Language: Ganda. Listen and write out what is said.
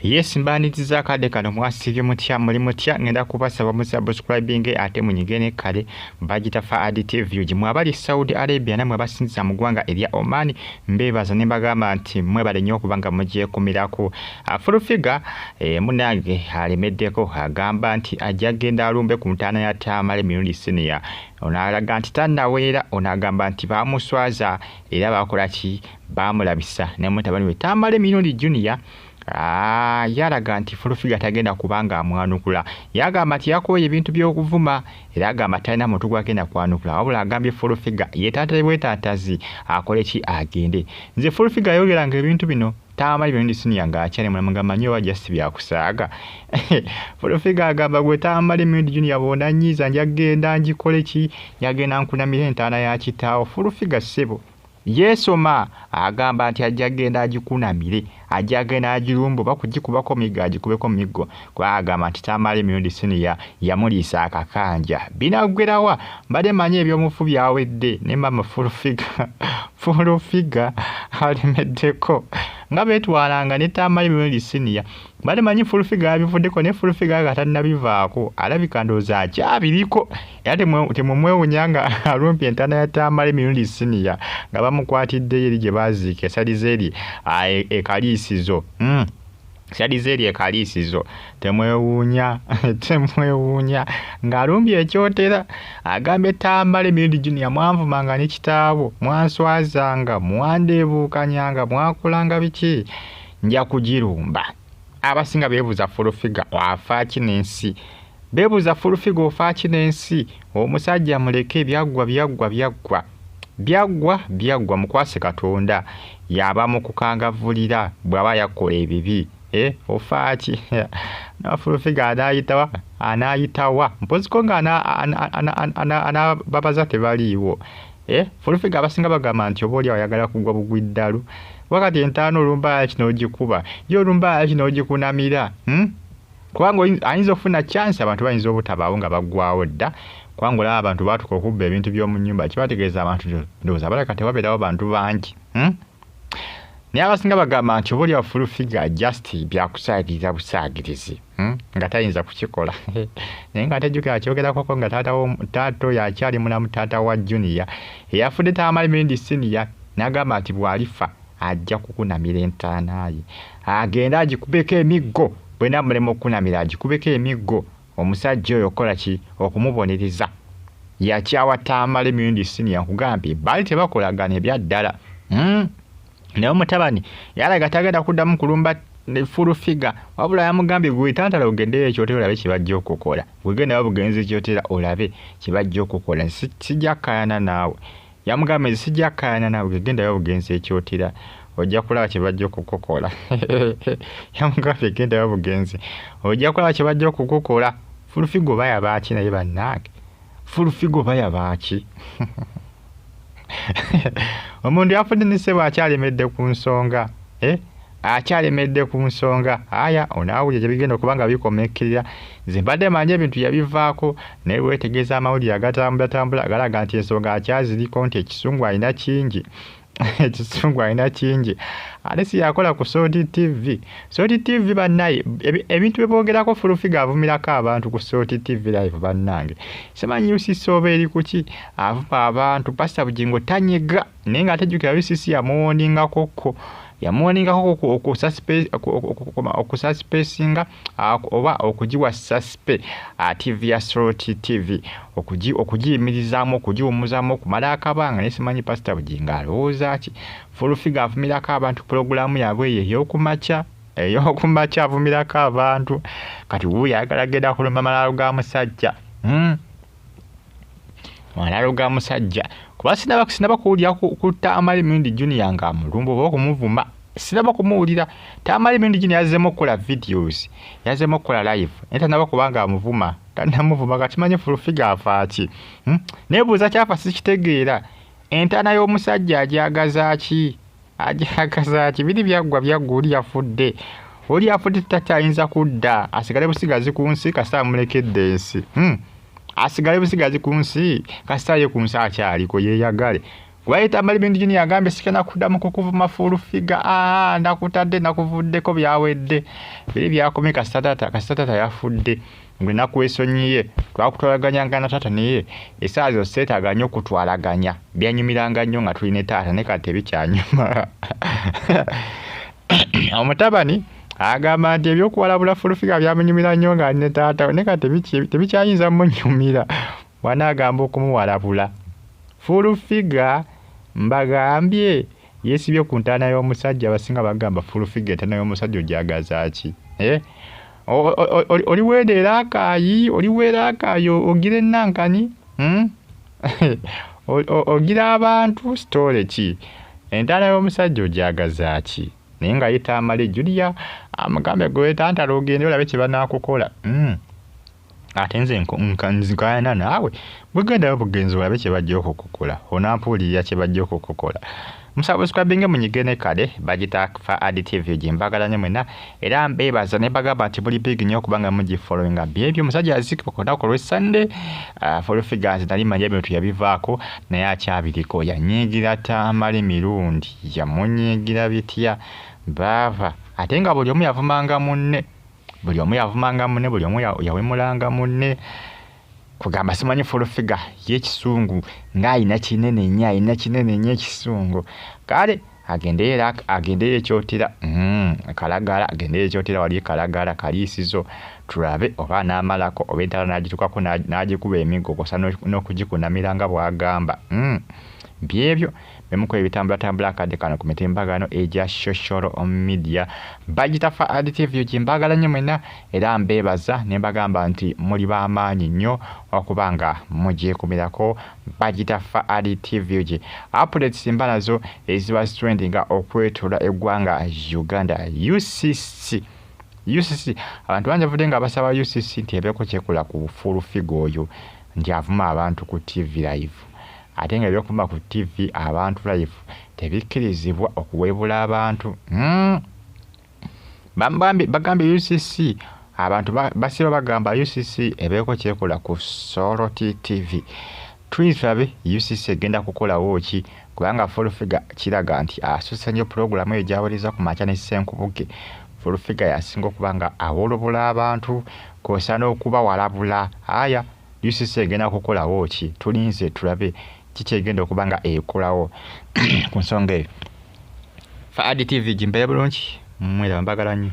Yes mbanitiza kade kano mwasivye mutya muli mutya ngenda kubasaba mu subscribing ate munyigene kale mbagita fa additive view mwabali Saudi Arabia namwe basinza mu gwanga erya Oman mbebaza ne bagamba nti mwebale nnyo kubanga mujje kumirako full figure munange alemeddeko agamba nti ajja genda alumbe ku mutana ya Tamale mirundi senior onalaga nti tanawera onagamba nti bamuswaza era bakola ki bamulabisa ne mutabani we Tamale mirundi junior yalaga nti full figure tagenda kubanga amwanukula yagamba nti yakoye ebintu by'okuvuma era agamba talina muntu gwagenda kwanukula wabula agambye full figure yetatebwe tatazi akole ki agende nze full figure yogeranga ebintu bino Tamale mirundi senior ng'akyali mulamuga nnyo wa just byakusaaga full figure agamba gwe Tamale mirundi junior bona nyiza njagenda njikole ki yagenda nkunamira entaana ya kitaawo full figure sebo yesoma agamba nti ajja genda agikunamire ajja genda agirumbu bakugikubako miga agikubeko migo kwa agamba nti Tamale mirundi senior yamuliisa akakanja binagwerawa mbade manye ebyomufu byawedde ne mama full figure alimeddeko nga betwalanga ne Tamale mirundi senior mbade manye full figure abivuddeko ne full figure agatanna bivaako alabika ndooza akyabiriko era temumwewunyanga alumpi entaana ya Tamale mirundi senior nga bamukwatidde eri gye baziika esalizeri ekaliisizo salizeri ekaliisizo temwewuunya ng'alumbi ekyotera agambye Tamale mirundi junior mwanvumanga ne kitaabo mwanswazanga mwandeebuukanyanga mwakolanga biki nja kugirumba abasinga beebuuza full figure wafa ki n'ensi beebuuza full figure ofa ki n'ensi omusajja muleke byagwa mukwase Katonda yaba mu kukangavulira bw'aba yakola ebibi ofa ki na full figure anayitawa mpoziko nga babaza tebaliiwo full figure abasinga bagamba nti oba oli ayagala kugwa bugwiddalu wakati entaano olumba kino ogikuba yo olumba kino ogikunamira kubanga ayinza okufuna chance abantu bayinza obutabaawo nga baggwawo dda kubanga olaba abantu baatuka okubba ebintu by'omu nnyumba kibategeeza abantu ndowooza balaka tewabeerawo bantu bangi naye abasinga bagamba nti oba oli full figure just byakusaagiriza busaagirizi nga tayinza kukikola naye nga tejjukira kyogerakoko nga taato yakyali mulamu taata wa junior eyafudde Tamale mirundi senior n'agamba nti bw'alifa ajja kukunamira entaana ye agenda agikubeko emiggo bwena mulema okukunamira agikubeko emiggo omusajja oyo okola ki okumubonereza yakyawa Tamale mirundi senior nkugambye baali tebakolagana ebyaddala naye omutabani yalaga tagenda kuddamu kulumba full figure wabula yamugambye gwe tantala ogendeyo ekyotera olabe kibajja okukola wegendayo bugenzi ekyotera olabe kibajja okukola sijja kayana naawe yamugambye sijja kayana naawe gegendayo bugenzi ekyotera ojja kulaba kibajja okukola yamugambye gendayo bugenzi ojja kulaba kibajja okukola full figure baya baaki naye bannange full figure baya baaki omuntu yafudde ne ssebo akyalemedde ku nsonga akyalemedde ku nsonga aya onaawulira gyebigenda okubanga bikomekerera nze mbadde manye ebintu yabivaako naye weetegeeza amawulire agatambulatambula galaga nti ensonga akyaziriko nti ekisungu alina kingi ate si yakola ku Soti TV bannaye ebintu byeboogerako full figure avumirako abantu ku Soti TV live bannange simanyi UCC oba eri kuki avuma abantu Pastor Bugingo tanyega naye nga atejjukira UCC yamuwoningakoko okususpensinga oba okugiwa suspe TV ya Soti TV okugiyimirizaamu okugiwumuzaamu okumala akabanga naye simanyi Pastor Bugingo alowooza ki full figure avumirako abantu pulogulaamu yaabwe ey'okumakya avumirako abantu kati wuuyo ayagala genda kulumba malaalo ga musajja malaalo ga musajja kuba sinaba kuwulira ku Tamale mirundi junior nga mulumba oba okumuvuma sinaba kumuwulira Tamale mirundi junior yazzeemu okukola videos yazzeemu okukola live naye tanaba kubanga amuvuma tanamuvuma katimanye full figure afa ki neebuuza kyafa sikitegeera entaana y'omusajja agyagaza ki biri byaggwa oli yafudde takyayinza kudda asigale busigazi ku nsi kasita amulekedde ensi asigale busigazi ku nsi kasita ye ku nsi akyaliko yeeyagale Waita mali bintu jini yagambye sikana kudamu kukuvuma full figure ndakutadde nakuvuddeko byawedde biri byakomeka kasatata yafudde ngwe nakwesonyiye twakutwalaganya tata niye esaazo setaganya okutwalaganya byanyumiranga nnyo nga tulina taata ne kati bikyanyuma omutabani agamba nti ebyokuwalabula full figure byamenyumira nnyo nga ne taata ne kati tebikyayinza munyumira wanagamba okumuwalabula full figure mbagambye yesibye ku ntaana y'omusajja abasinga bagamba full figure ntaana y'omusajja ojagaza ki oliweera akaayi ogira enankani ogira abantu story ki entaana y'omusajja ojagaza ki naye nga yita amale Julia amugambe gwe tantala ogende olabe kye banaakukola ate nze nzikayana naawe bwegendayo bugenzi olabe kye bajja okukukola onampuulirira kye bajja okukukola musabuscribinge munyigene kale bagita Fahad TV jimbagala nnyo mwena era mbeebaza ne bagamba nti muli big nnyo kubanga mugifollowinga byebyo omusajja azikiko ku lunaku lw'Sunday full figures nali manya ebintu yabivaako naye akyabiriko yanyiigira tamale mirundi yamunyiigira bitya baava ate nga buli omu yavumanga munne buli omu yawemulanga munne kugamba simanyi full figure y'ekisungu ng'ayina kinene nnyo ekisungu kale agendeyo ekyotera kalagala agendeyo ekyotera wali kalagala kaliisizo tulabe oba n'amalako oba entala n'agitukako n'agikuba emigo kosa n'okugikunamiranga bw'agamba byebyo bemukola ebitambula akadde kano ku mitimbagano egya social media bagita Fahad TV jimbagala nnyo mwena era mbeebaza ne mbagamba nti muli b'amaanyi nnyo okuba nga mugyekumirako bagita Fahad TV updates mba nazo eziba trendinga okwetula eggwanga Uganda UCC abantu banjavudde nga basaba UCC nti ebeeko kyekola ku full figure oyo nti avuma abantu ku TV live ate nga ebyokuvuma ku TV abantu live tebikkirizibwa okuwebula abantu bagambye UCC abantu basiba bagamba UCC ebeeko kyekola ku Solo TV twisabe UCC egenda kukolawo ki kubanga full figure kiraga nti asusa nnyo programu eyo gyawuliriza ku makya ne Ssenkubuge full figure yasinga okuba nga awolobula abantu kosa n'okuba walabula aya UCC egenda kukolawo ki tulinze tulabe kiki egenda okuba nga ekolawo ku nsonga eyo Fahad TV jimbere bulungi mwera mbagala nnyo